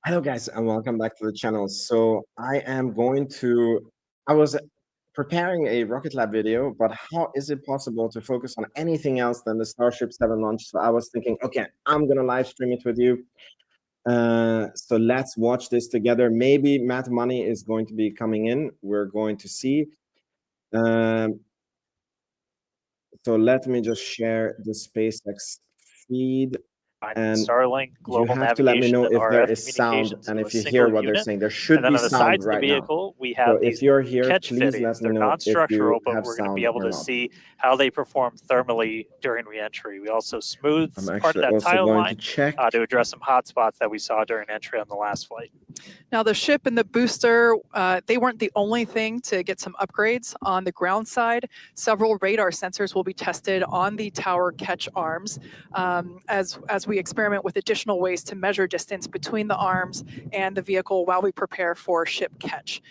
Hello, guys, and welcome back to the channel. So I was preparing a Rocket Lab video, but how is it possible to focus on anything else than the Starship 7 launch? So I was thinking, okay, I'm gonna live stream it with you. So let's watch this together. Maybe Matt Money is going to be coming in. We're going to see. So let me just share the SpaceX feed. And Starlink, you global have to let me navigation, know and if there RF is sound communications and into if a you hear single what they're unit. saying. There And should then be on the sound sides of the right now. vehicle, we So have if these you're here, catch please fittings. let me They're know if non-structural, you but have we're going to be sound able or to not. see how they perform thermally during reentry. We also smoothed I'm part of actually that also tile going line to check. to address some hot spots that we saw during entry on the last flight. Now, the ship and the booster, they weren't the only thing to get some upgrades on the ground side. Several radar sensors will be tested on the tower catch arms as we experiment with additional ways to measure distance between the arms and the vehicle while we prepare for ship catch.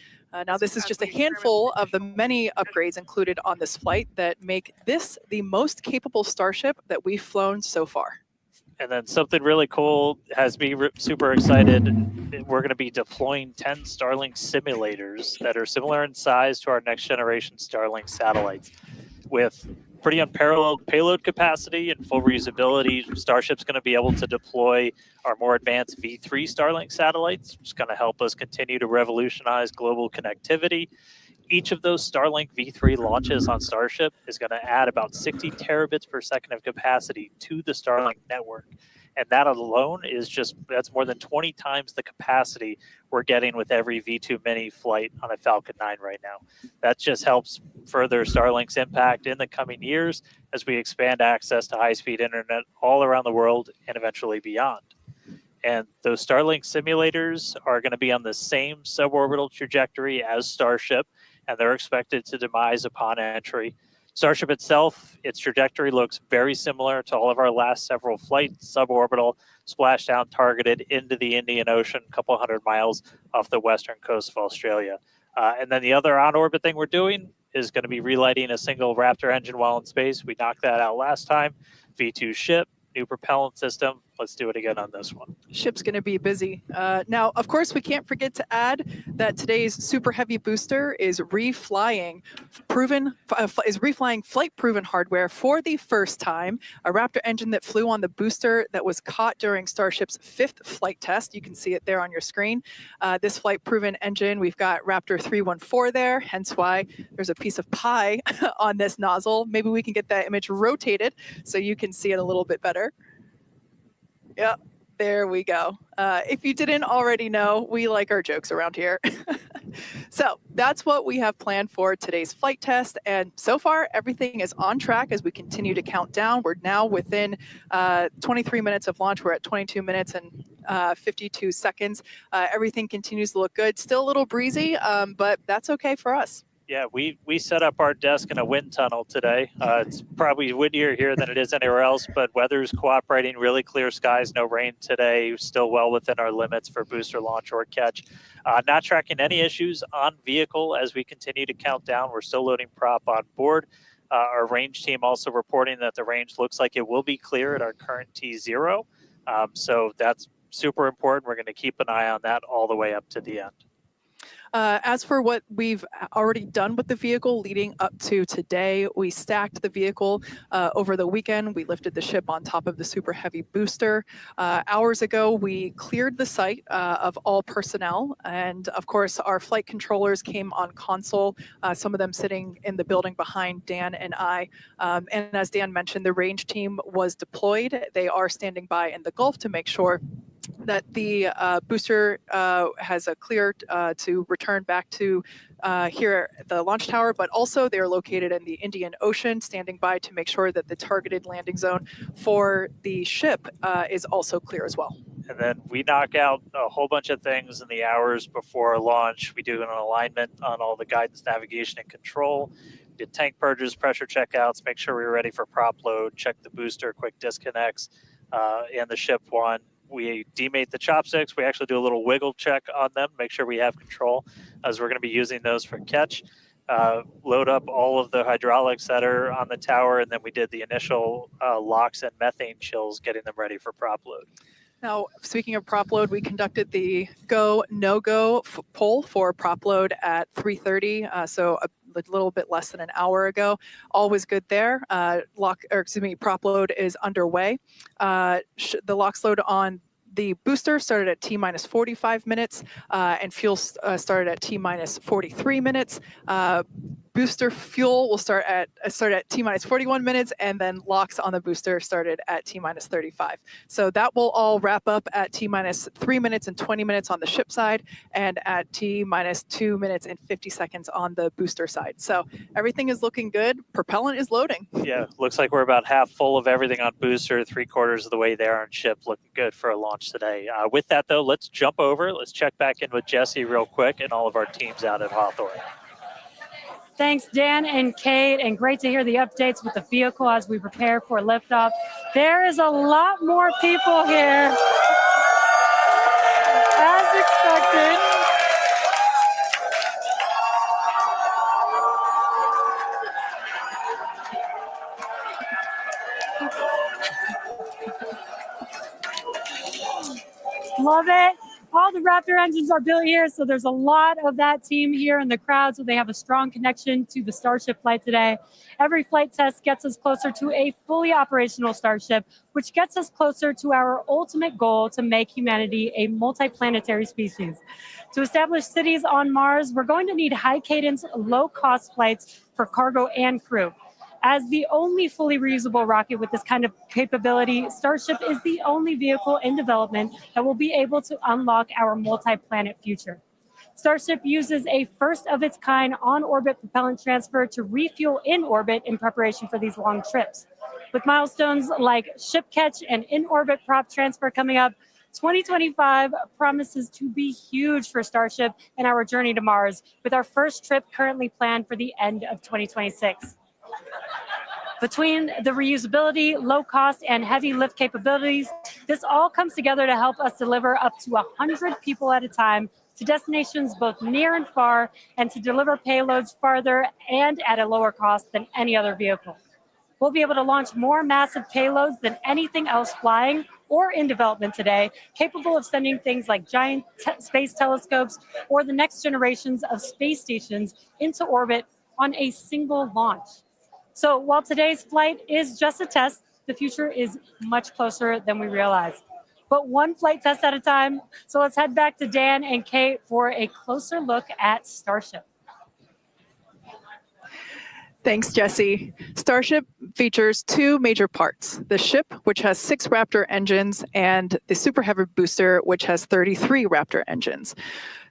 Now, this is just a handful of the many upgrades included on this flight that make this the most capable Starship that we've flown so far. And then something really cool has me super excited. We're going to be deploying 10 Starlink simulators that are similar in size to our next generation Starlink satellites. With pretty unparalleled payload capacity and full reusability, Starship's going to be able to deploy our more advanced V3 Starlink satellites, which is going to help us continue to revolutionize global connectivity. Each of those Starlink V3 launches on Starship is going to add about 60 terabits per second of capacity to the Starlink network. And that alone that's more than 20 times the capacity we're getting with every V2 Mini flight on a Falcon 9 right now. That just helps further Starlink's impact in the coming years as we expand access to high-speed internet all around the world and eventually beyond. And those Starlink simulators are going to be on the same suborbital trajectory as Starship, and they're expected to demise upon entry. Starship itself, its trajectory looks very similar to all of our last several flights, suborbital, splashdown targeted into the Indian Ocean, a couple hundred miles off the western coast of Australia. And then the other on-orbit thing we're doing is going to be relighting a single Raptor engine while in space. We knocked that out last time. V2 ship, new propellant system. Let's do it again on this one. Ship's going to be busy. Now, of course, we can't forget to add that today's Super Heavy booster is reflying flight-proven hardware for the first time. A Raptor engine that flew on the booster that was caught during Starship's 5th flight test. You can see it there on your screen. This flight-proven engine, we've got Raptor 314 there, hence why there's a piece of pie on this nozzle. Maybe we can get that image rotated so you can see it a little bit better. Yep, there we go. If you didn't already know, we like our jokes around here. So that's what we have planned for today's flight test. And so far, everything is on track as we continue to count down. We're now within 23 minutes of launch. We're at 22 minutes and 52 seconds. Everything continues to look good. Still a little breezy, but that's okay for us. Yeah, we set up our desk in a wind tunnel today. It's probably windier here than it is anywhere else, but weather's cooperating, really clear skies, no rain today, still well within our limits for booster launch or catch. Not tracking any issues on vehicle as we continue to count down. We're still loading prop on board. Our range team also reporting that the range looks like it will be clear at our current T0. So that's super important. We're going to keep an eye on that all the way up to the end. As for what we've already done with the vehicle leading up to today, we stacked the vehicle over the weekend. We lifted the ship on top of the Super Heavy booster. Hours ago, we cleared the site of all personnel. And of course, our flight controllers came on console, some of them sitting in the building behind Dan and I. And as Dan mentioned, the range team was deployed. They are standing by in the Gulf to make sure that the booster has a clear to return back to here at the launch tower, but also they're located in the Indian Ocean, standing by to make sure that the targeted landing zone for the ship is also clear as well. And then we knock out a whole bunch of things in the hours before launch. We do an alignment on all the guidance, navigation, and control. We did tank purges, pressure checkouts, make sure we were ready for prop load, check the booster, quick disconnects, and the ship one. We demate the chopsticks. We actually do a little wiggle check on them, make sure we have control, as we're going to be using those for catch. Load up all of the hydraulics that are on the tower, and then we did the initial locks and methane chills, getting them ready for prop load. Now, speaking of prop load, we conducted the go, no-go poll for prop load at 3:30, so a little bit less than an hour ago. All was good there. Prop load is underway. The LOX load on the booster started at T-minus 45 minutes, and fuel started at T-minus 43 minutes. Booster fuel will start at T-minus 41 minutes, and then LOX on the booster started at T-minus 35. So that will all wrap up at T-minus 3 minutes and 20 minutes on the ship side, and at T-minus 2 minutes and 50 seconds on the booster side. So everything is looking good. Propellant is loading. Yeah, looks like we're about half full of everything on booster, 3/4 of the way there on ship. Looking good for a launch today. With that, though, let's jump over. Let's check back in with Jesse real quick and all of our teams out at Hawthorne. Thanks, Dan and Kate, and great to hear the updates with the vehicle as we prepare for liftoff. There is a lot more people here, as expected. Love it. All the Raptor engines are built here, so there's a lot of that team here in the crowd, so they have a strong connection to the Starship flight today. Every flight test gets us closer to a fully operational Starship, which gets us closer to our ultimate goal to make humanity a multiplanetary species. To establish cities on Mars, we're going to need high-cadence, low-cost flights for cargo and crew. As the only fully reusable rocket with this kind of capability, Starship is the only vehicle in development that will be able to unlock our multi-planet future. Starship uses a first-of-its-kind on-orbit propellant transfer to refuel in orbit in preparation for these long trips. With milestones like ship catch and in-orbit prop transfer coming up, 2025 promises to be huge for Starship and our journey to Mars, with our first trip currently planned for the end of 2026. Between the reusability, low cost, and heavy lift capabilities, this all comes together to help us deliver up to 100 people at a time to destinations both near and far, and to deliver payloads farther and at a lower cost than any other vehicle. We'll be able to launch more massive payloads than anything else flying or in development today, capable of sending things like giant space telescopes or the next generations of space stations into orbit on a single launch. So while today's flight is just a test, the future is much closer than we realize. But one flight test at a time. So let's head back to Dan and Kate for a closer look at Starship. Thanks, Jesse. Starship features two major parts: the ship, which has 6 Raptor engines, and the Super Heavy booster, which has 33 Raptor engines.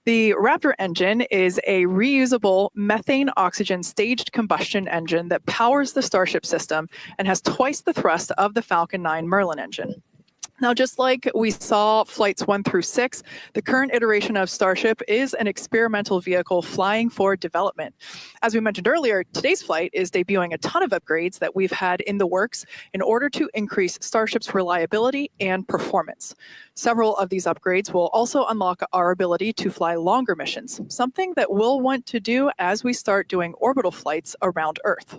The Raptor engine is a reusable methane-oxygen staged combustion engine that powers the Starship system and has twice the thrust of the Falcon 9 Merlin engine. Now, just like we saw flights 1 through 6, the current iteration of Starship is an experimental vehicle flying for development. As we mentioned earlier, today's flight is debuting a ton of upgrades that we've had in the works in order to increase Starship's reliability and performance. Several of these upgrades will also unlock our ability to fly longer missions, something that we'll want to do as we start doing orbital flights around Earth.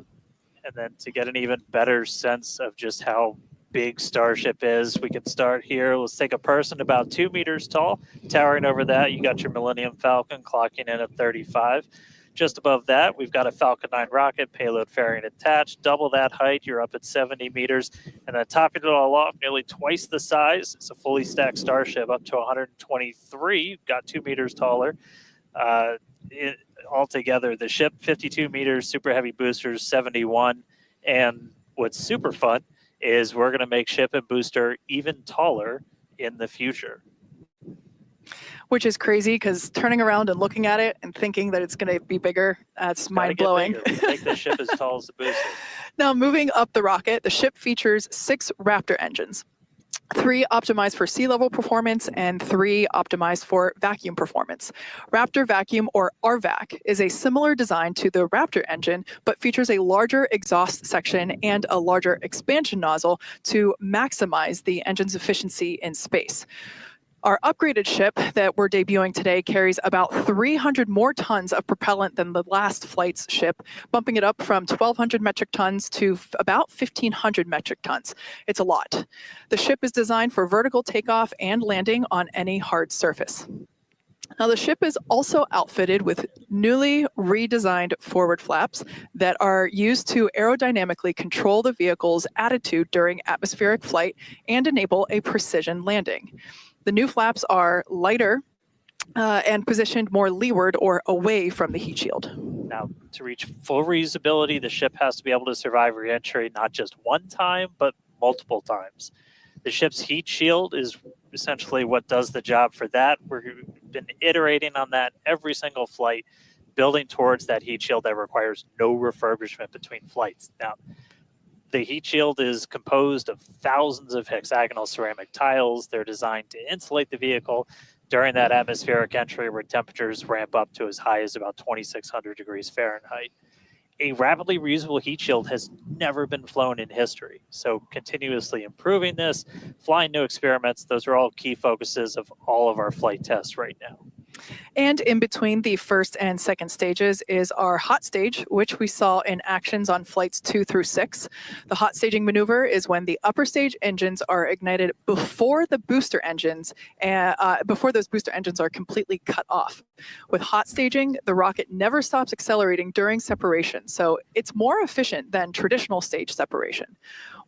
And then to get an even better sense of just how big Starship is, we can start here. Let's take a person about 2 meters tall. Towering over that, you got your Millennium Falcon clocking in at 35. Just above that, we've got a Falcon 9 rocket, payload fairing attached. Double that height, you're up at 70 meters. And then topping it all off, nearly twice the size, it's a fully stacked Starship up to 123, got 2 meters taller. Altogether, the ship, 52 meters, Super Heavy boosters, 71. And what's super fun is we're going to make ship and booster even taller in the future. Which is crazy, because turning around and looking at it and thinking that it's going to be bigger, that's mind-blowing. We'll make the ship as tall as the booster. Now, moving up the rocket, the ship features 6 Raptor engines. 3 optimized for sea level performance and 3 optimized for vacuum performance. Raptor Vacuum, or RVAC, is a similar design to the Raptor engine, but features a larger exhaust section and a larger expansion nozzle to maximize the engine's efficiency in space. Our upgraded ship that we're debuting today carries about 300 more tons of propellant than the last flight's ship, bumping it up from 1,200 metric tons to about 1,500 metric tons. It's a lot. The ship is designed for vertical takeoff and landing on any hard surface. Now, the ship is also outfitted with newly redesigned forward flaps that are used to aerodynamically control the vehicle's attitude during atmospheric flight and enable a precision landing. The new flaps are lighter and positioned more leeward or away from the heat shield. Now, to reach full reusability, the ship has to be able to survive re-entry not just one time, but multiple times. The ship's heat shield is essentially what does the job for that. We've been iterating on that every single flight, building towards that heat shield that requires no refurbishment between flights. Now, the heat shield is composed of thousands of hexagonal ceramic tiles. They're designed to insulate the vehicle during that atmospheric entry where temperatures ramp up to as high as about 2,600 degrees Fahrenheit. A rapidly reusable heat shield has never been flown in history. So continuously improving this, flying new experiments, those are all key focuses of all of our flight tests right now. And in between the first and second stages is our hot stage, which we saw in actions on flights 2 through 6. The hot staging maneuver is when the upper stage engines are ignited before the booster engines, before those booster engines are completely cut off. With hot staging, the rocket never stops accelerating during separation, so it's more efficient than traditional stage separation.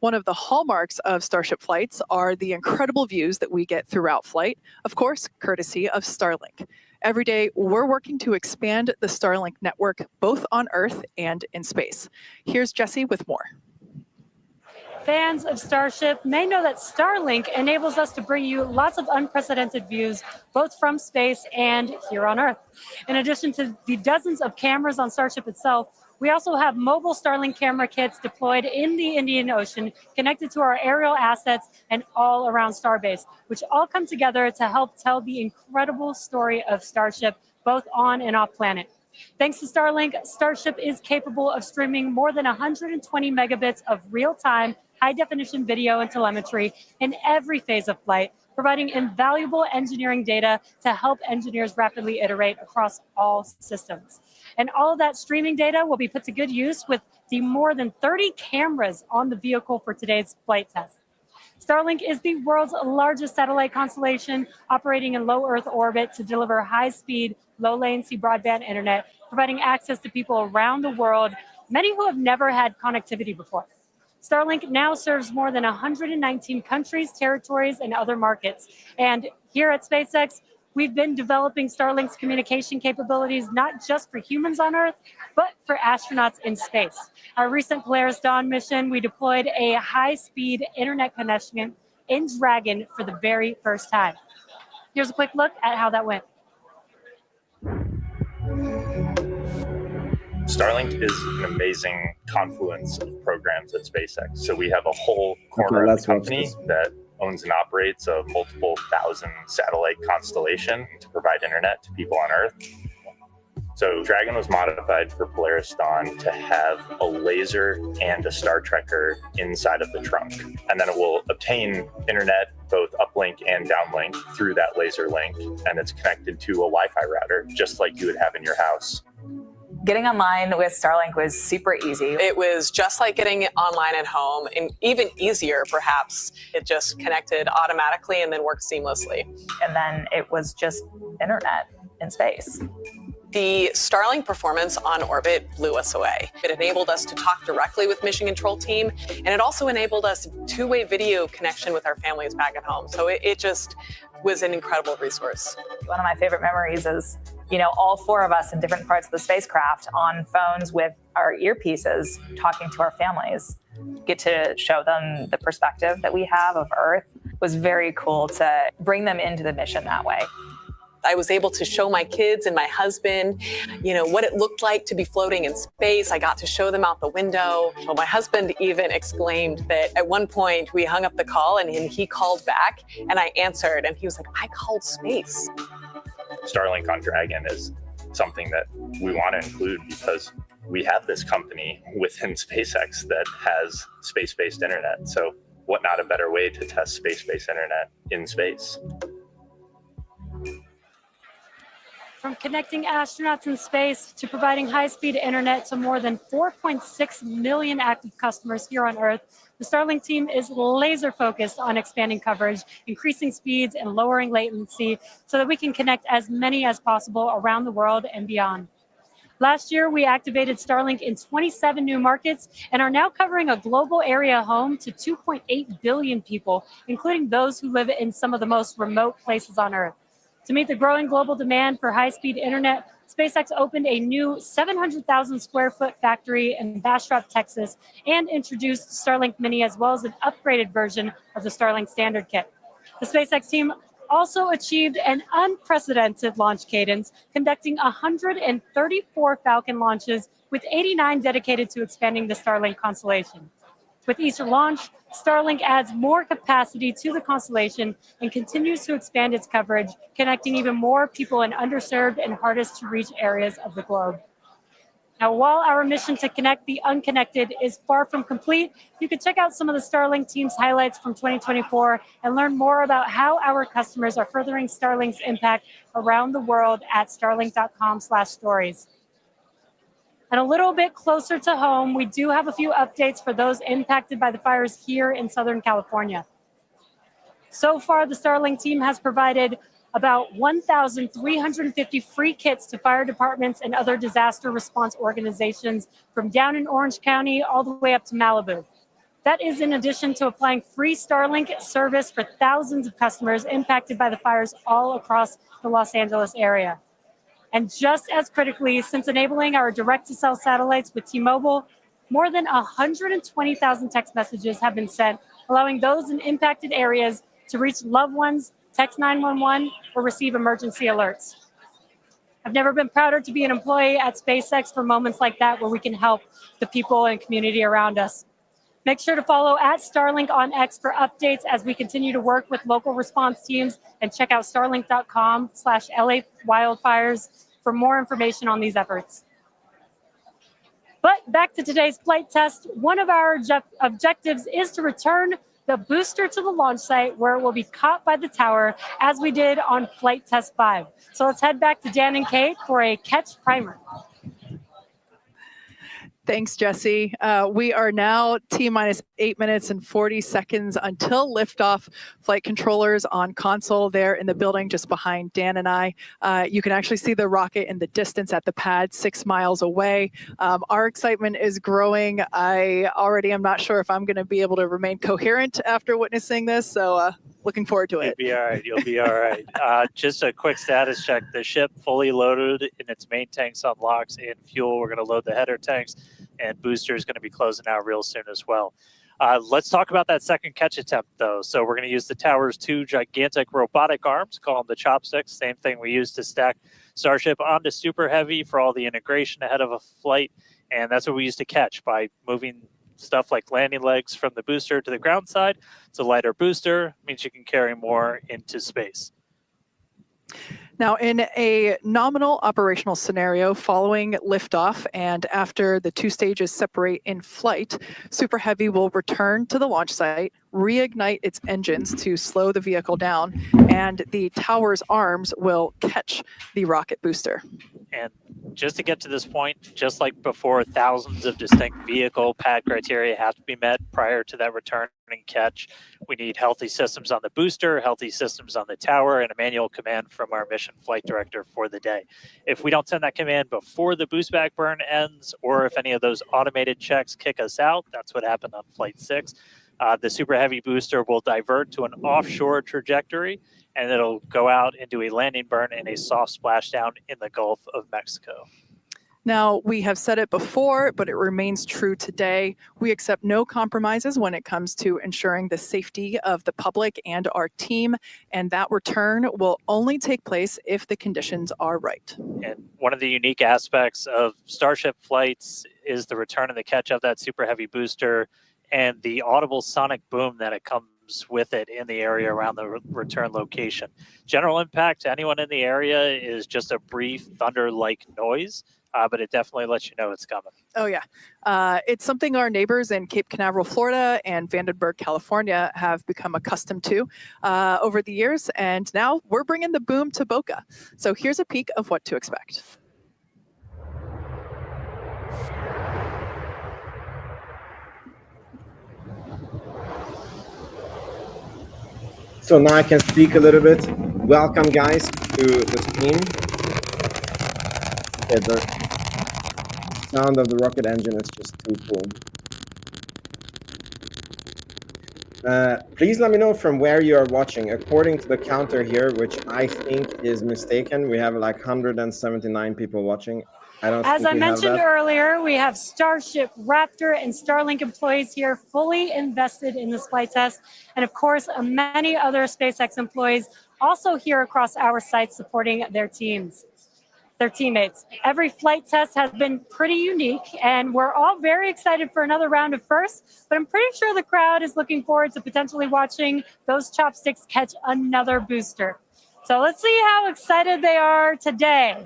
One of the hallmarks of Starship flights are the incredible views that we get throughout flight, of course, courtesy of Starlink. Every day, we're working to expand the Starlink network, both on Earth and in space. Here's Jesse with more. Fans of Starship may know that Starlink enables us to bring you lots of unprecedented views, both from space and here on Earth. In addition to the dozens of cameras on Starship itself, we also have mobile Starlink camera kits deployed in the Indian Ocean, connected to our aerial assets and all around Starbase, which all come together to help tell the incredible story of Starship, both on and off planet. Thanks to Starlink, Starship is capable of streaming more than 120 megabits of real-time, high-definition video and telemetry in every phase of flight, providing invaluable engineering data to help engineers rapidly iterate across all systems. And all of that streaming data will be put to good use with the more than 30 cameras on the vehicle for today's flight test. Starlink is the world's largest satellite constellation, operating in low Earth orbit to deliver high-speed, low-latency broadband internet, providing access to people around the world, many who have never had connectivity before. Starlink now serves more than 119 countries, territories, and other markets. And here at SpaceX, we've been developing Starlink's communication capabilities not just for humans on Earth, but for astronauts in space. Our recent Polaris Dawn mission, we deployed a high-speed internet connection in Dragon for the very first time. Here's a quick look at how that went. Starlink is an amazing confluence of programs at SpaceX. So we have a whole corner of the company that owns and operates a multiple thousand satellite constellation to provide internet to people on Earth. So Dragon was modified for Polaris Dawn to have a laser and a Star Trekker inside of the trunk. And then it will obtain internet, both uplink and downlink, through that laser link. And it's connected to a Wi-Fi router, just like you would have in your house. Getting online with Starlink was super easy. It was just like getting online at home, and even easier, perhaps. It just connected automatically and then worked seamlessly. And then it was just internet in space. The Starlink performance on orbit blew us away. It enabled us to talk directly with Mission Control team, and it also enabled us two-way video connection with our families back at home. So it just was an incredible resource. One of my favorite memories is, all four of us in different parts of the spacecraft on phones with our earpieces talking to our families. Get to show them the perspective that we have of Earth. It was very cool to bring them into the mission that way. I was able to show my kids and my husband, what it looked like to be floating in space. I got to show them out the window. Well, my husband even exclaimed that at one point we hung up the call and he called back and I answered and he was like, I called space. Starlink on Dragon is something that we want to include because we have this company within SpaceX that has space-based internet. So what not a better way to test space-based internet in space? From connecting astronauts in space to providing high-speed internet to more than 4.6 million active customers here on Earth, the Starlink team is laser-focused on expanding coverage, increasing speeds, and lowering latency so that we can connect as many as possible around the world and beyond. Last year, we activated Starlink in 27 new markets and are now covering a global area home to 2.8 billion people, including those who live in some of the most remote places on Earth. To meet the growing global demand for high-speed internet, SpaceX opened a new 700,000 square foot factory in Bastrop, Texas, and introduced Starlink Mini as well as an upgraded version of the Starlink Standard Kit. The SpaceX team also achieved an unprecedented launch cadence, conducting 134 Falcon launches, with 89 dedicated to expanding the Starlink constellation. With each launch, Starlink adds more capacity to the constellation and continues to expand its coverage, connecting even more people in underserved and hardest to reach areas of the globe. Now, while our mission to connect the unconnected is far from complete, you can check out some of the Starlink team's highlights from 2024 and learn more about how our customers are furthering Starlink's impact around the world at starlink.com/stories. And a little bit closer to home, we do have a few updates for those impacted by the fires here in Southern California. So far, the Starlink team has provided about 1,350 free kits to fire departments and other disaster response organizations from down in Orange County all the way up to Malibu. That is in addition to applying free Starlink service for thousands of customers impacted by the fires all across the Los Angeles area. And just as critically, since enabling our direct-to-cell satellites with T-Mobile, more than 120,000 text messages have been sent, allowing those in impacted areas to reach loved ones, text 911, or receive emergency alerts. I've never been prouder to be an employee at SpaceX for moments like that where we can help the people and community around us. Make sure to follow at Starlink on X for updates as we continue to work with local response teams, and check out starlink.com/LA wildfires for more information on these efforts. But back to today's flight test. One of our objectives is to return the booster to the launch site where it will be caught by the tower as we did on flight test 5. So let's head back to Dan and Kate for a catch primer. Thanks, Jesse. We are now T-minus 8 minutes and 40 seconds until liftoff. Flight controllers on console there in the building just behind Dan and I. You can actually see the rocket in the distance at the pad 6 miles away. Our excitement is growing. I already am not sure if I'm going to be able to remain coherent after witnessing this, so looking forward to it. You'll be all right. You'll be all right. Just a quick status check. The ship fully loaded in its main tanks on LOX and fuel. We're going to load the header tanks, and booster is going to be closing out real soon as well. Let's talk about that second catch attempt, though. So we're going to use the tower's 2 gigantic robotic arms, call them the chopsticks, same thing we used to stack Starship onto Super Heavy for all the integration ahead of a flight, and that's what we used to catch by moving stuff like landing legs from the booster to the ground side. It's a lighter booster, means you can carry more into space. Now, in a nominal operational scenario following liftoff and after the 2 stages separate in flight, Super Heavy will return to the launch site, reignite its engines to slow the vehicle down, and the tower's arms will catch the rocket booster. And just to get to this point, just like before, thousands of distinct vehicle pad criteria have to be met prior to that return and catch. We need healthy systems on the booster, healthy systems on the tower, and a manual command from our mission flight director for the day. If we don't send that command before the boost back burn ends, or if any of those automated checks kick us out, that's what happened on Flight 6, the Super Heavy booster will divert to an offshore trajectory, and it'll go out and do a landing burn and a soft splashdown in the Gulf of Mexico. Now, we have said it before, but it remains true today. We accept no compromises when it comes to ensuring the safety of the public and our team, and that return will only take place if the conditions are right. And one of the unique aspects of Starship flights is the return and the catch of that Super Heavy booster and the audible sonic boom that it comes with it in the area around the return location. General impact to anyone in the area is just a brief thunder-like noise. but it definitely lets you know it's coming. Oh, yeah. It's something our neighbors in Cape Canaveral, Florida and Vandenberg, California have become accustomed to over the years. And now we're bringing the boom to Boca. So here's a peek of what to expect. So now I can speak a little bit. Welcome, guys, to the stream. Okay, the sound of the rocket engine is just too cool. Please let me know from where you are watching. According to the counter here, which I think is mistaken, we have like 179 people watching. As I mentioned earlier, we have Starship, Raptor, and Starlink employees here fully invested in this flight test. And of course, many other SpaceX employees also here across our site supporting their teams, their teammates. Every flight test has been pretty unique, and we're all very excited for another round of firsts, but I'm pretty sure the crowd is looking forward to potentially watching those chopsticks catch another booster. So let's see how excited they are today.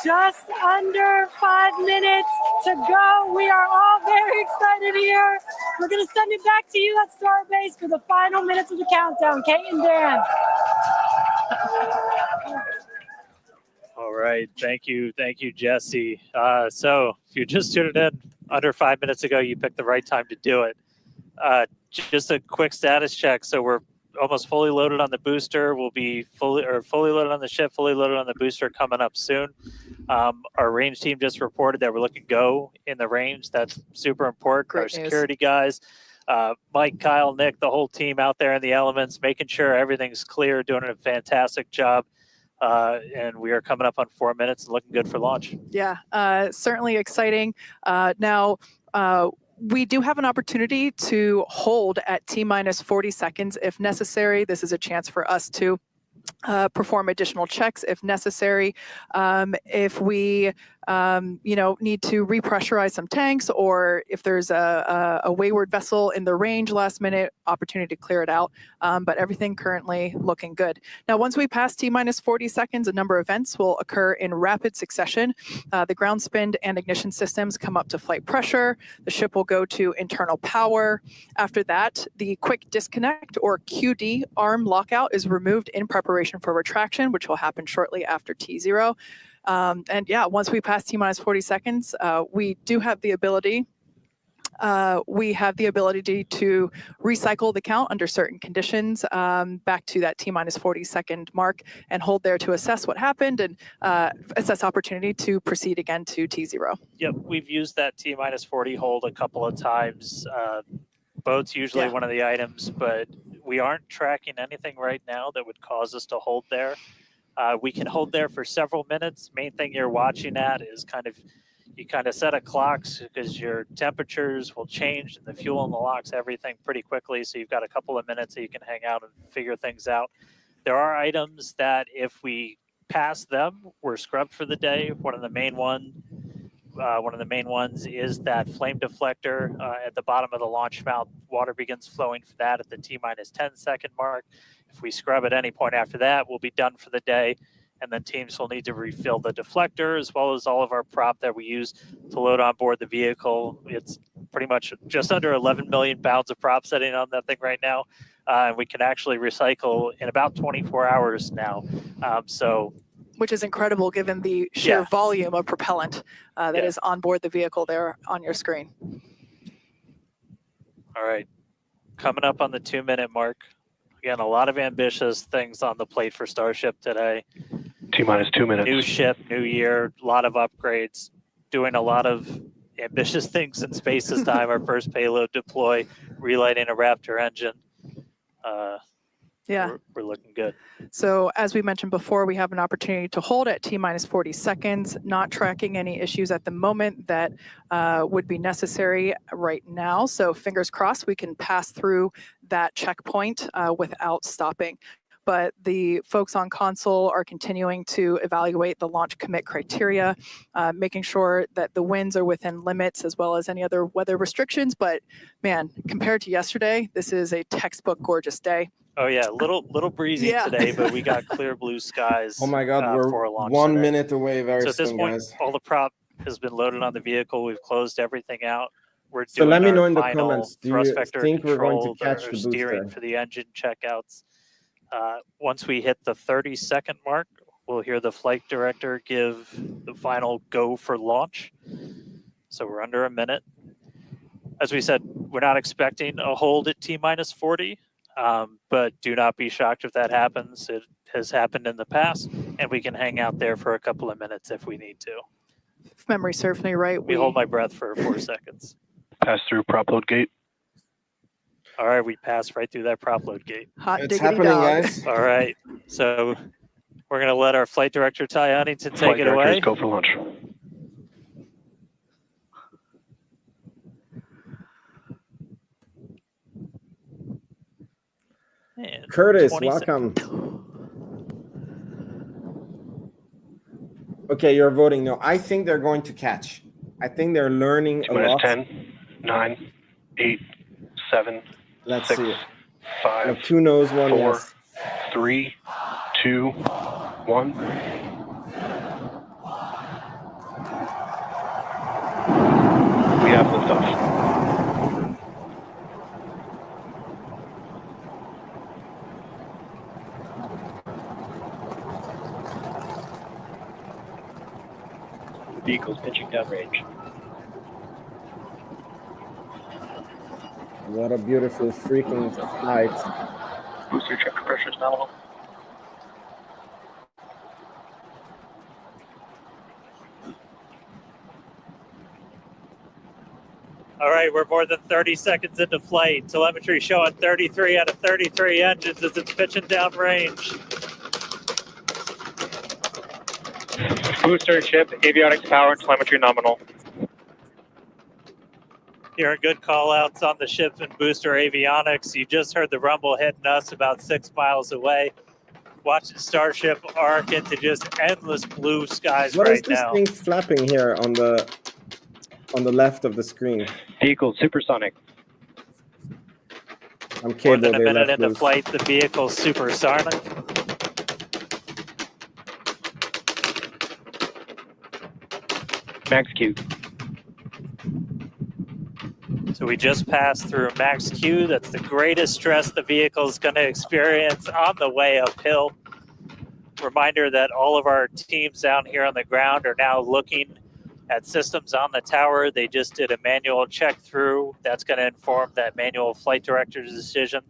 Just under 5 minutes to go. We are all very excited here. We're going to send it back to you at Starbase for the final minutes of the countdown. Kate and Dan. All right. Thank you, Jesse. So if you just tuned in under 5 minutes ago, you picked the right time to do it. Just a quick status check. So we're almost fully loaded on the booster. We'll be fully loaded on the ship, fully loaded on the booster coming up soon. Our range team just reported that we're looking go in the range. That's super important. Great Our news. Security guys, Mike, Kyle, Nick, the whole team out there in the elements, making sure everything's clear, doing a fantastic job. And we are coming up on 4 minutes and looking good for launch. Yeah, certainly exciting. Now, we do have an opportunity to hold at T-minus 40 seconds if necessary. This is a chance for us to perform additional checks if necessary. If we need to repressurize some tanks, or if there's a wayward vessel in the range last minute, opportunity to clear it out. But everything currently looking good. Now, once we pass T-minus 40 seconds, a number of events will occur in rapid succession. The ground spin and ignition systems come up to flight pressure. The ship will go to internal power. After that, the quick disconnect or QD arm lockout is removed in preparation for retraction, which will happen shortly after T0. And yeah, once we pass T-minus 40 seconds, we do have the ability to recycle the count under certain conditions back to that T-minus 40 second mark and hold there to assess what happened and assess opportunity to proceed again to T0. Yep, we've used that T-minus 40 hold a couple of times. Boat's usually one of the items, but we aren't tracking anything right now that would cause us to hold there. We can hold there for several minutes. Main thing you're watching at is you set a clocks because your temperatures will change and the fuel in the locks, everything pretty quickly. So you've got a couple of minutes that you can hang out and figure things out. There are items that if we pass them, we're scrubbed for the day. One of the main ones is that flame deflector at the bottom of the launch mount. Water begins flowing for that at the T-minus 10 second mark. If we scrub at any point after that, we'll be done for the day. And then teams will need to refill the deflector as well as all of our prop that we use to load on board the vehicle. It's pretty much just under 11 million pounds of prop sitting on that thing right now. And we can actually recycle in about 24 hours now. Which is incredible given the sheer volume of propellant that is on board the vehicle there on your screen. All right. Coming up on the 2 minute mark. Again, a lot of ambitious things on the plate for Starship today. T-minus 2 minutes. New ship, new year, a lot of upgrades, doing a lot of ambitious things in space this time. Our first payload deploy, relighting a Raptor engine. We're looking good. So as we mentioned before, we have an opportunity to hold at T-minus 40 seconds, not tracking any issues at the moment that would be necessary right now. So fingers crossed we can pass through that checkpoint without stopping. but the folks on console are continuing to evaluate the launch commit criteria, making sure that the winds are within limits as well as any other weather restrictions. But man, compared to yesterday, this is a textbook gorgeous day. Oh yeah, little breezy today, but we got clear blue skies. Oh my God, we're for a launch 1 today. minute away very So at this soon, point, guys. all the prop has been loaded on the vehicle. We've closed everything out. We're So doing let me our know in the final comments, do thrust you vector think we're going to control, catch or the steering booster? for the engine checkouts. Once we hit the 30-second mark, we'll hear the flight director give the final go for launch. So we're under a minute. As we said, we're not expecting a hold at T-minus 40, but do not be shocked if that happens. It has happened in the past, and we can hang out there for a couple of minutes if we need to. If memory serves me right, we hold my breath for 4 seconds. Pass through prop load gate. All right, we passed right through that prop load gate. Hot It's diggity happening, dog. guys. All right, so we're going to let our flight director, Ty Huntington, take Flight it directors, away. go for launch. And Curtis, 20 welcome. Okay, you're voting no. I think they're going to catch. I think they're learning a T-minus lot. 10, 9, 8, 7, Let's 6, see. 5, Like 2 no's, 1 4, yes. 3, 2, 1. We have liftoff. Vehicles pitching downrange. What a beautiful freaking flight. Booster check pressure is nominal. All right, we're more than 30 seconds into flight. Telemetry showing 33 out of 33 engines as it's pitching downrange. Booster, chip, avionics, power, and telemetry nominal. Hearing good call outs on the ship and booster avionics. You just heard the rumble hitting us about 6 miles away. Watching Starship arc into just endless blue skies What is right this now. thing flapping here on the left of the screen? Vehicle supersonic. I'm More cable, than a they minute left into loose. flight, the vehicle's supersonic. Max Q. So we just passed through max Q. That's the greatest stress the vehicle is going to experience on the way uphill. Reminder that all of our teams down here on the ground are now looking at systems on the tower. They just did a manual check through. That's going to inform that manual flight director's decision.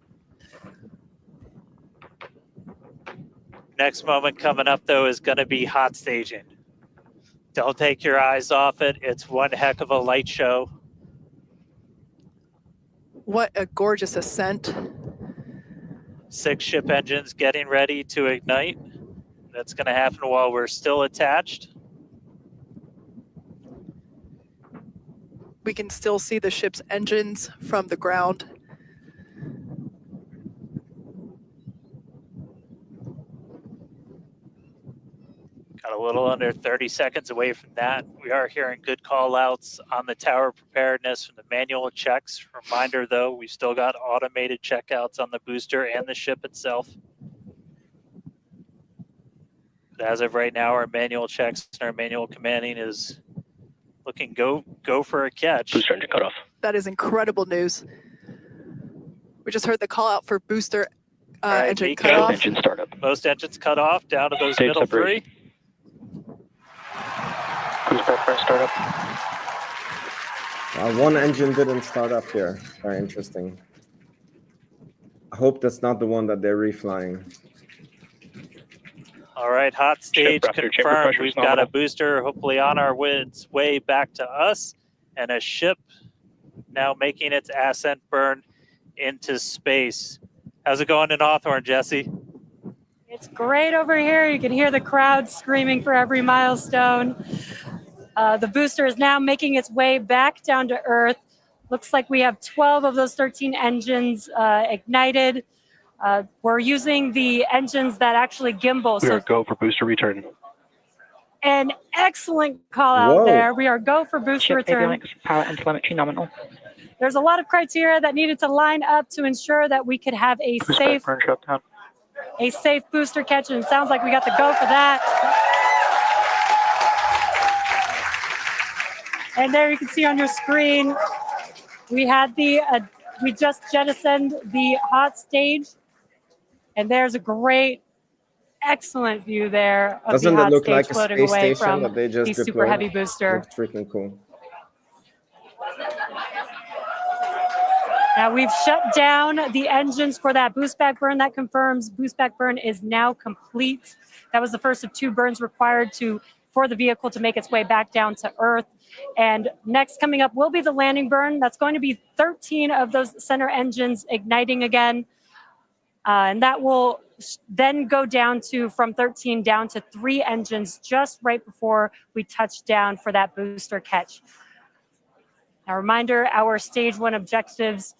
Next moment coming up, though, is going to be hot staging. Don't take your eyes off it. It's one heck of a light show. What a gorgeous ascent. 6 ship engines getting ready to ignite. That's going to happen while we're still attached. We can still see the ship's engines from the ground. Got a little under 30 seconds away from that. We are hearing good call outs on the tower preparedness from the manual checks. Reminder though, we've still got automated checkouts on the booster and the ship itself. But as of right now, our manual checks and our manual commanding is looking go for a catch. Booster engine cut off. That is incredible news. We just heard the call out for booster right, engine Nico. cutoff. Engine startup. Most engines cut off down to those Stage middle separation. 3. Cruise preference startup. 1 engine didn't start up here. Very interesting. I hope that's not the one that they're reflying. All right, hot stage Chip, chamber confirmed. pressure We've is got a nominal. booster hopefully on our way back to us, and a ship now making its ascent burn into space. How's it going in Hawthorne, Jesse? It's great over here. You can hear the crowd screaming for every milestone. The booster is now making its way back down to Earth. Looks like we have 12 of those 13 engines ignited. We're using the engines that actually gimbal. We are go for booster return. An excellent call out there. We are go for booster return. Power and telemetry nominal. There's a lot of criteria that needed to line up to ensure that we could have a safe booster catch, and it sounds like we got the go for that. And there you can see on your screen, we had we just jettisoned the hot stage, and there's a great, excellent view there of Doesn't the it hot look stage like a floating space away station from that they just the super deployed? heavy booster. Looks freaking cool. Now we've shut down the engines for that boost back burn. That confirms boost back burn is now complete. That was the first of 2 burns required for the vehicle to make its way back down to Earth. And next coming up will be the landing burn. That's going to be 13 of those center engines igniting again. And that will then go down from 13 down to 3 engines just right before we touch down for that booster catch. A reminder, our stage 1 objectives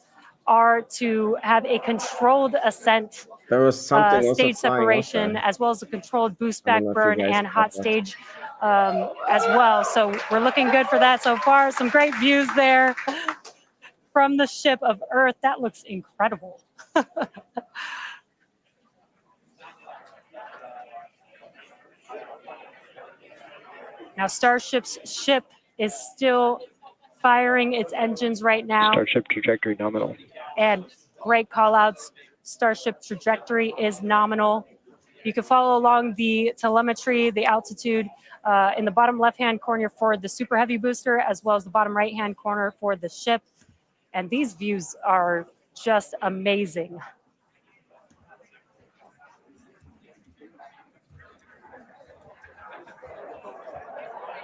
are to have a controlled ascent, There was something stage separation, as well as a controlled boost back burn and hot stage as well. So we're looking good for that so far. Some great views there from the ship of Earth. That looks incredible. Now Starship's ship is still firing its engines right now. Starship trajectory nominal. And great call outs. Starship trajectory is nominal. You can follow along the telemetry, the altitude in the bottom left-hand corner for the super heavy booster, as well as the bottom right-hand corner for the ship. And these views are just amazing.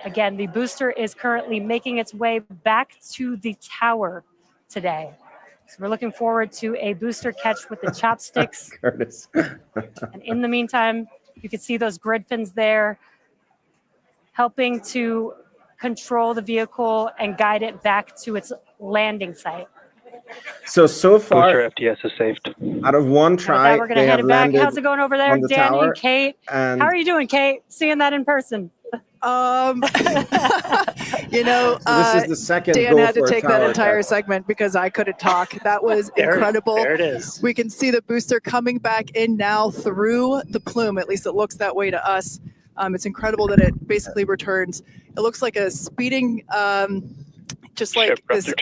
Again, the booster is currently making its way back to the tower today. So we're looking forward to a booster catch with the chopsticks. Curtis. And in the meantime, you can see those grid fins there helping to control the vehicle and guide it back to its landing site. So far, Booster FTS is saved. out of 1 try, we're going to head it back. How's it going over there, the Danny tower, and Kate? and how are you doing, Kate? Seeing that in person? You know, so this is the second Dan go had to for a take that tower entire catch. segment because I couldn't talk. That was incredible. There it is. We can see the booster coming back in now through the plume. At least it looks that way to us. It's incredible that it basically returns. It looks like a speeding, just like this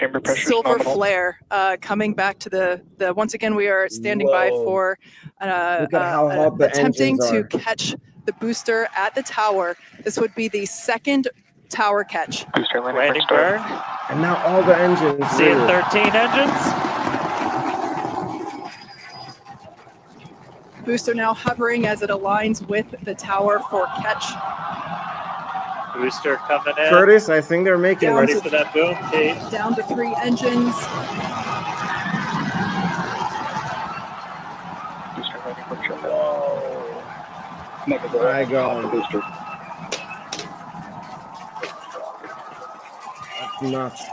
silver flare coming back to the. Once again, we are standing by for Look at how hot the attempting engines to are. catch the booster at the tower. This would be the second tower catch. Booster Landing burn. And now all the engines. Seeing 13 engines. Booster now hovering as it aligns with the tower for catch. Booster coming in. Curtis, I think they're making Down Ready to- for that boom, Kate. Down to 3 engines. Booster landing for shutdown. My God. Booster. That's nuts.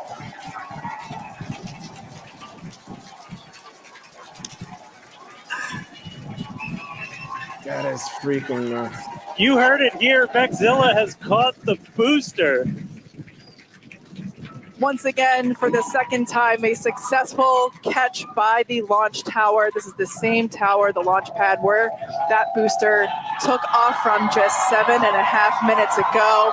That is freaking nuts. You heard it here. Mechzilla has caught the booster. Once again, for the second time, a successful catch by the launch tower. This is the same tower, the launch pad, where that booster took off from just 7.5 minutes ago.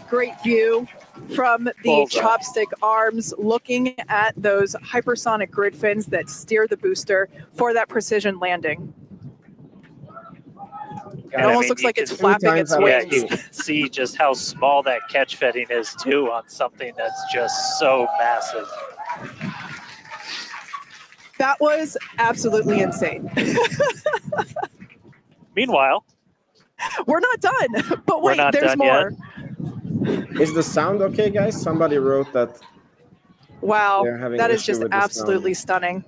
Great view from the Bullseye. chopstick arms, looking at those hypersonic grid fins that steer the booster for that precision landing. It almost looks like it's flapping its Yeah, wings. you can see just how small that catch fetting is too on something that's just so massive. That was absolutely insane. Meanwhile, We're not done, but We're wait, not there's done more. Is the sound okay, guys? Somebody wrote that. Wow, They're having that is issue just with the sound. absolutely stunning.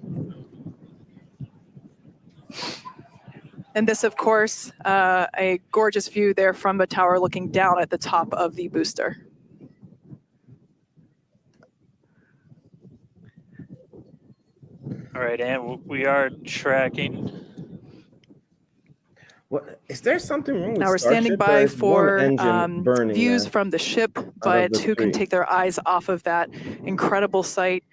And this, of course, a gorgeous view there from the tower looking down at the top of the booster. all All right, and we are tracking. What is there something wrong with Now we're standing Starship? by There's one for engine burning views there from the ship, out of but the who can three. take their eyes off of that incredible sight?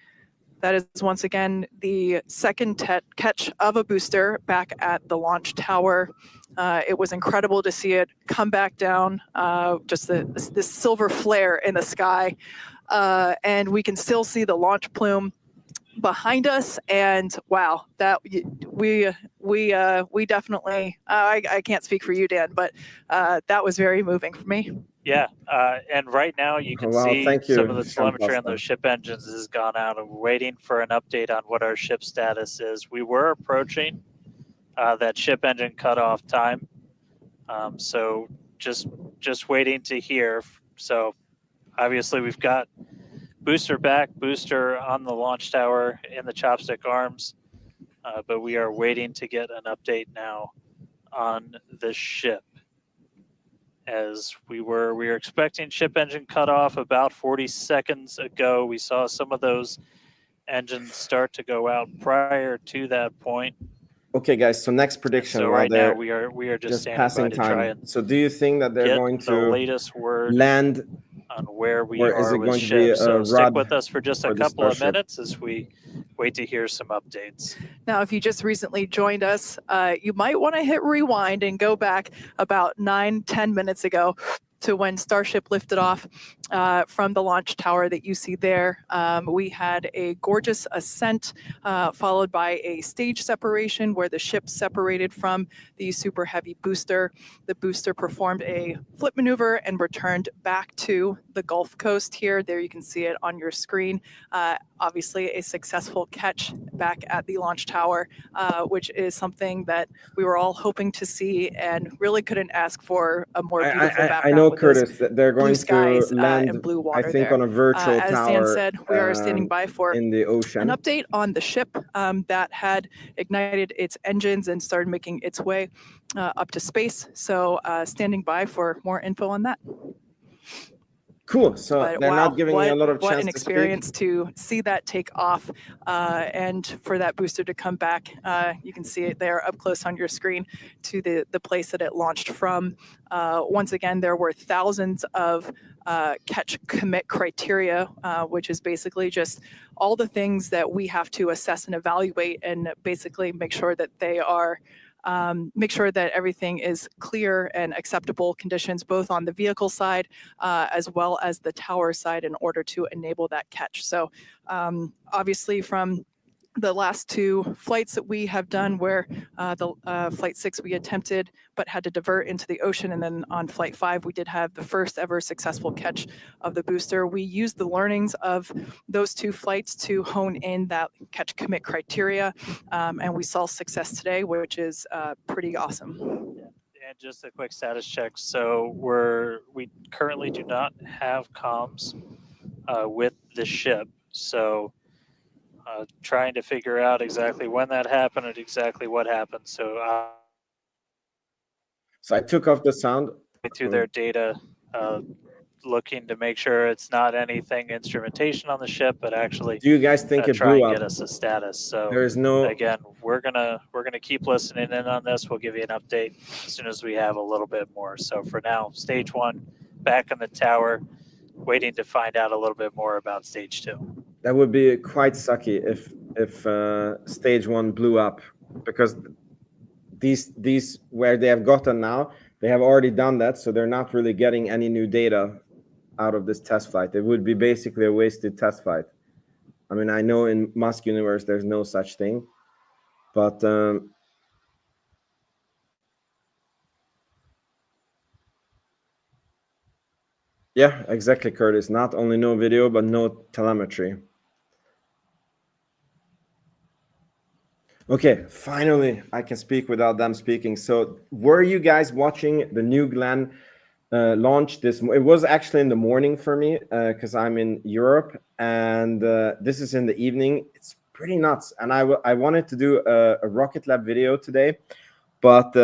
That is once again the second catch of a booster back at the launch tower. It was incredible to see it come back down, just this silver flare in the sky. And we can still see the launch plume behind us, and wow, that we definitely I can't speak for you, Dan, but that was very moving for me. Yeah, and right now you can Wow, see thank you, some of the telemetry on Jean-Pascal. those ship engines has gone out, and we're waiting for an update on what our ship status is. We were approaching that ship engine cutoff time, so just waiting to hear. So obviously we've got booster back, booster on the launch tower in the chopstick arms, but we are waiting to get an update now on the ship. As we were expecting ship engine cutoff about 40 seconds ago. We saw some of those engines start to go out prior to that point. Okay, guys. So next prediction. So right now we are just standing passing by to try time. and So do you think that they're get going the to latest word land, on where we or are is it with going to be ship? a So stick rod with us for just a for the couple of Starship? minutes as we wait to hear some updates. Now, if you just recently joined us, you might want to hit rewind and go back about 9-10 minutes ago to when Starship lifted off from the launch tower that you see there. We had a gorgeous ascent followed by a stage separation where the ship separated from the super heavy booster. The booster performed a flip maneuver and returned back to the Gulf Coast here. There you can see it on your screen. Obviously a successful catch back at the launch tower, which is something that we were all hoping to see and really couldn't ask for a more beautiful background. I know, with those Curtis, that they're going blue skies to land, and blue I water think, there. on a virtual As tower. Dan said, we are standing by for in the ocean. an update on the ship that had ignited its engines and started making its way up to space. So standing by for more info on that. Cool. So But they're wow, not giving me a lot of what chance an to speak. experience to see that take off and for that booster to come back. You can see it there up close on your screen to the place that it launched from. Once again, there were thousands of catch commit criteria, which is basically just all the things that we have to assess and evaluate and basically make sure that they are make sure that everything is clear and acceptable conditions, both on the vehicle side as well as the tower side, in order to enable that catch. So obviously from the last two flights that we have done, where the flight 6 we attempted but had to divert into the ocean, and then on flight 5 we did have the first ever successful catch of the booster. We used the learnings of those two flights to hone in that catch commit criteria, and we saw success today, which is pretty awesome. And just a quick status check. So we currently do not have comms with the ship. So trying to figure out exactly when that happened and exactly what happened. So I took off the sound. Through their data, looking to make sure it's not anything instrumentation on the ship, but actually Do you guys think it try blew and up? get us a status. So There is no. again, we're gonna keep listening in on this. We'll give you an update as soon as we have a little bit more. So for now, stage 1 back in the tower, waiting to find out a little bit more about stage 2. That would be quite sucky if stage 1 blew up, because these where they have gotten now, they have already done that, so they're not really getting any new data out of this test flight. It would be basically a wasted test flight. I mean, I know in Musk universe there's no such thing, but yeah, exactly, Curtis. Not only no video, but no telemetry. Okay, finally, I can speak without them speaking. So were you guys watching the New Glenn launch this? It was actually in the morning for me because I'm in Europe, and this is in the evening. It's pretty nuts. And I wanted to do a Rocket Lab video today, but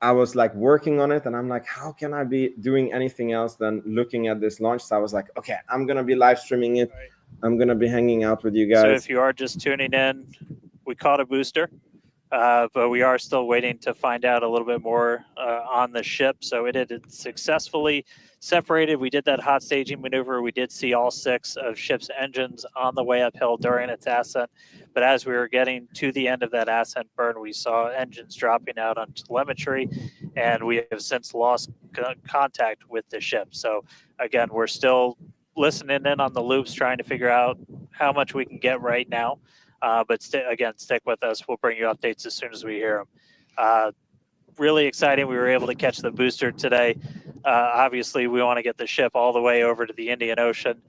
I was like working on it, and I'm like, how can I be doing anything else than looking at this launch? So I was like, okay, I'm going to be live streaming it I'm going to be hanging out with you So guys. if you are just tuning in, we caught a booster, but we are still waiting to find out a little bit more on the ship. So it had successfully separated. We did that hot staging maneuver. We did see all 6 of ship's engines on the way uphill during its ascent. But as we were getting to the end of that ascent burn, we saw engines dropping out on telemetry, and we have since lost contact with the ship. So again, we're still listening in on the loops, trying to figure out how much we can get right now. But again, stick with us. We'll bring you updates as soon as we hear them. Really exciting. We were able to catch the booster today. Obviously, we want to get the ship all the way over to the Indian Ocean.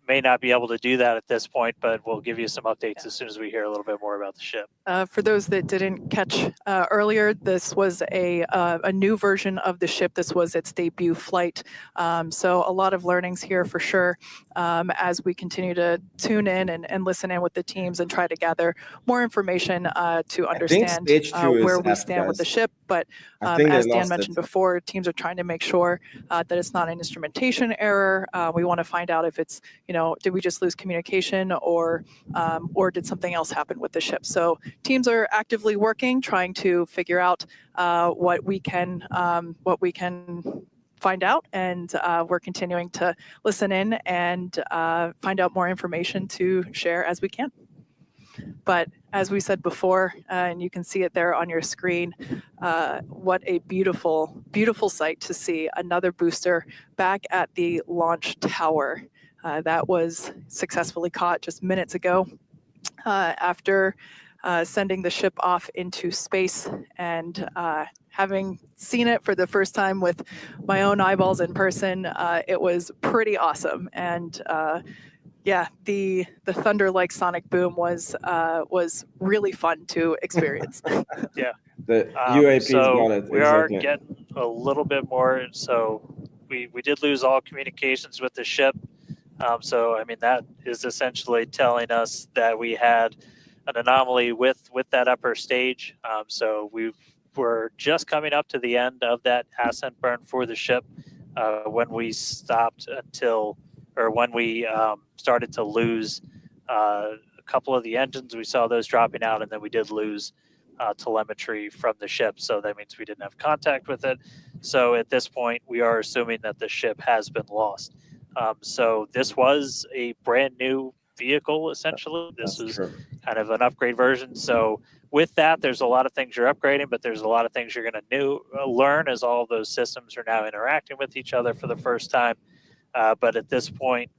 May not be able to do that at this point, but we'll give you some updates as soon as we hear a little bit more about the ship. For those that didn't catch earlier, this was a new version of the ship. This was its debut flight. So a lot of learnings here for sure as we continue to tune in and listen in with the teams and try to gather more information to understand where we stand with the ship. But as Dan mentioned before, teams are trying to make sure that it's not an instrumentation error. We want to find out if it's, did we just lose communication or did something else happen with the ship? So teams are actively working, trying to figure out what we can find out, and we're continuing to listen in and find out more information to share as we can. But as we said before, and you can see it there on your screen, what a beautiful, beautiful sight to see another booster back at the launch tower. That was successfully caught just minutes ago after sending the ship off into space, and having seen it for the first time with my own eyeballs in person, it was pretty awesome. And yeah, the thunder-like sonic boom was really fun to experience. Yeah, the UAP's got it. We are getting a little bit more. So we did lose all communications with the ship. So I mean, that is essentially telling us that we had an anomaly with that upper stage. So we were just coming up to the end of that ascent burn for the ship when we stopped when we started to lose a couple of the engines. We saw those dropping out, and then we did lose telemetry from the ship. So that means we didn't have contact with it. So at this point, we are assuming that the ship has been lost. So this was a brand new vehicle, essentially. This is kind of an upgrade version. So with that, there's a lot of things you're upgrading, but there's a lot of things you're going to learn as all of those systems are now interacting with each other for the first time. But at this point,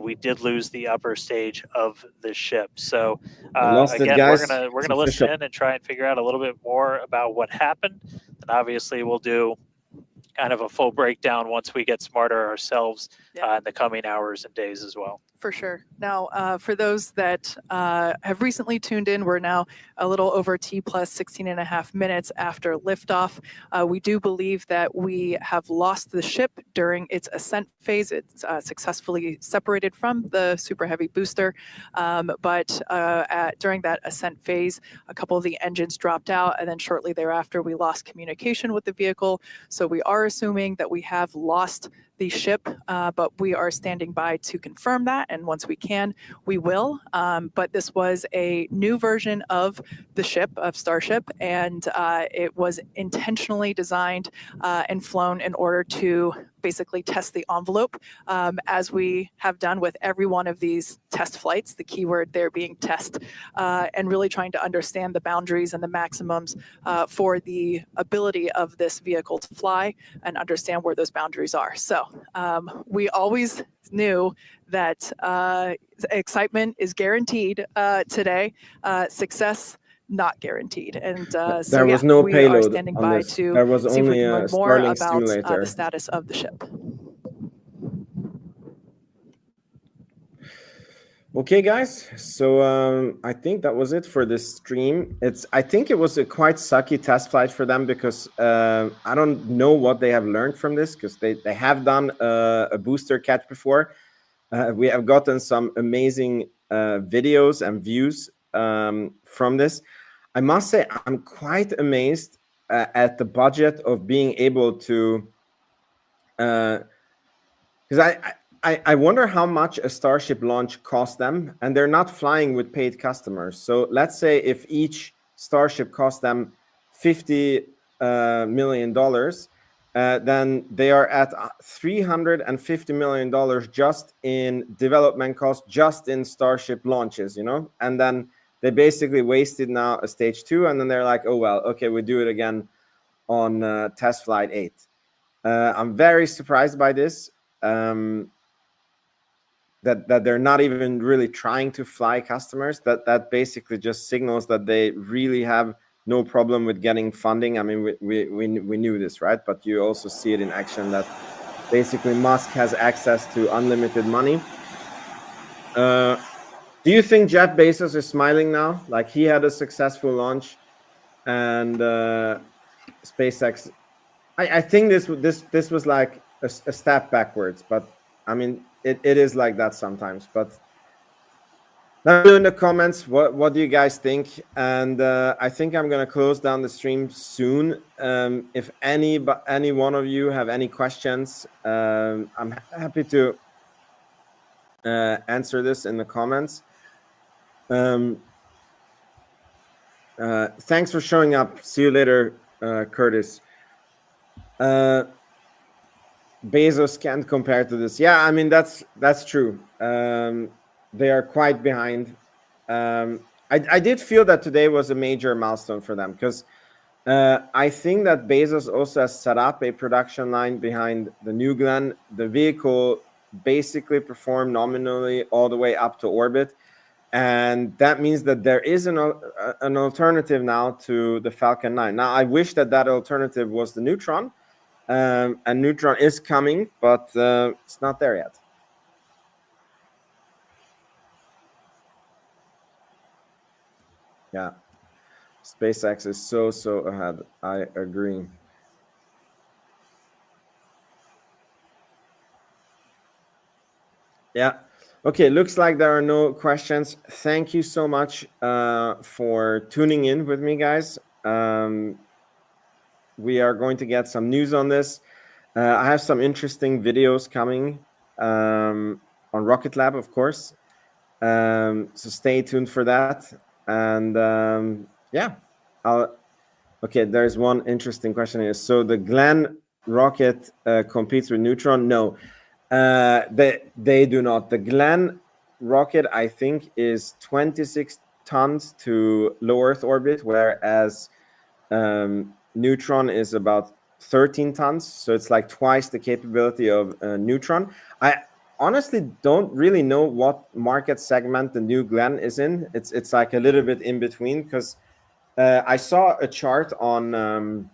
we did lose the upper stage of the ship. So again, we're gonna listen in and try and figure out a little bit more about what happened. And obviously, we'll do kind of a full breakdown once we get smarter ourselves in the coming hours and days as well. For sure. Now, for those that have recently tuned in, we're now a little over T plus 16 and a half minutes after liftoff. We do believe that we have lost the ship during its ascent phase. It's successfully separated from the Super Heavy booster, but during that ascent phase, a couple of the engines dropped out, and then shortly thereafter, we lost communication with the vehicle. So we are assuming that we have lost the ship, but we are standing by to confirm that, and once we can, we will. But this was a new version of the ship, of Starship, and it was intentionally designed and flown in order to basically test the envelope, as we have done with every one of these test flights, the keyword there being test, and really trying to understand the boundaries and the maximums for the ability of this vehicle to fly and understand where those boundaries are. So we always knew that excitement is guaranteed today, success not guaranteed. And there was no we payload are standing on by this. to There was see only if we can a learn more Starlink about simulator. the status of the ship. Okay, guys. So I think that was it for this stream. I think it was a quite sucky test flight for them because I don't know what they have learned from this, because they have done a booster catch before. We have gotten some amazing videos and views from this. I must say, I'm quite amazed at the budget of being able to, because I wonder how much a Starship launch cost them, and they're not flying with paid customers. So let's say if each Starship cost them $50 million, then they are at $350 million just in development costs, just in Starship launches, you know? And then they basically wasted now a stage 2, and then they're like, oh, well, okay, we do it again on test flight 8. I'm very surprised by this. That they're not even really trying to fly customers. That basically just signals that they really have no problem with getting funding. I mean, we knew this, right? But you also see it in action that basically Musk has access to unlimited money. Do you think Jeff Bezos is smiling now? Like, he had a successful launch, and SpaceX. I think this was like a step backwards, but I mean, it is like that sometimes. But let me know in the comments what do you guys think, and I think I'm gonna close down the stream soon. If any one of you have any questions, I'm happy to answer this in the comments. Thanks for showing up. See you later, Curtis. Bezos can't compare to this. Yeah, I mean, that's true. They are quite behind. I did feel that today was a major milestone for them, because I think that Bezos also has set up a production line behind the New Glenn. The vehicle basically performed nominally all the way up to orbit, and that means that there is an alternative now to the Falcon 9. Now, I wish that alternative was the Neutron. And Neutron is coming, but it's not there yet. Yeah, SpaceX is so ahead. I agree. Yeah. Okay, looks like there are no questions. Thank you so much for tuning in with me, guys. We are going to get some news on this. I have some interesting videos coming on Rocket Lab, of course. So stay tuned for that. And yeah, okay, there's one interesting question here. So the Glenn rocket competes with Neutron? No, they do not. The Glenn rocket, I think, is 26 tons to low Earth orbit, whereas Neutron is about 13 tons, so it's like twice the capability of Neutron. I honestly don't really know what market segment the New Glenn is in. It's like a little bit in between, because I saw a chart on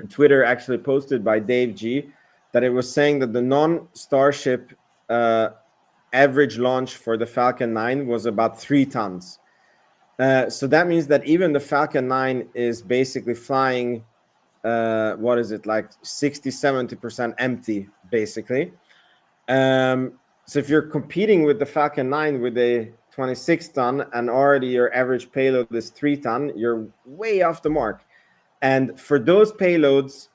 Twitter, actually posted by Dave G, that it was saying that the non-Starship average launch for the Falcon 9 was about 3 tons. So that means that even the Falcon 9 is basically flying, what is it, like 60-70% empty, basically. So if you're competing with the Falcon 9 with a 26 ton and already your average payload is 3 ton, you're way off the mark. And for those payloads,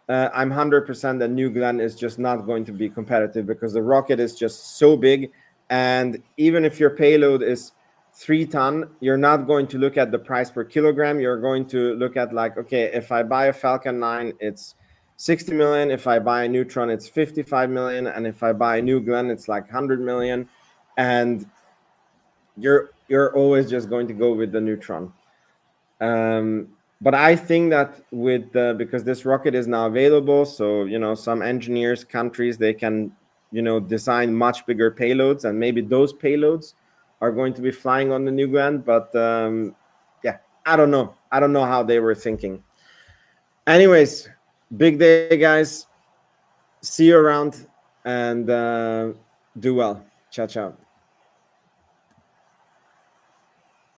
I'm 100% that New Glenn is just not going to be competitive, because the rocket is just so big. And even if your payload is 3 ton, you're not going to look at the price per kilogram. You're going to look at, like, okay, if I buy a Falcon 9, it's 60 million. If I buy a Neutron, it's 55 million. And if I buy a New Glenn, it's like 100 million. And you're always just going to go with the Neutron. But I think that with because this rocket is now available, so some engineers, countries, they can design much bigger payloads, and maybe those payloads are going to be flying on the New Glenn. But yeah, I don't know how they were thinking. Anyways, big day, guys. See you around, and do well. Ciao, ciao.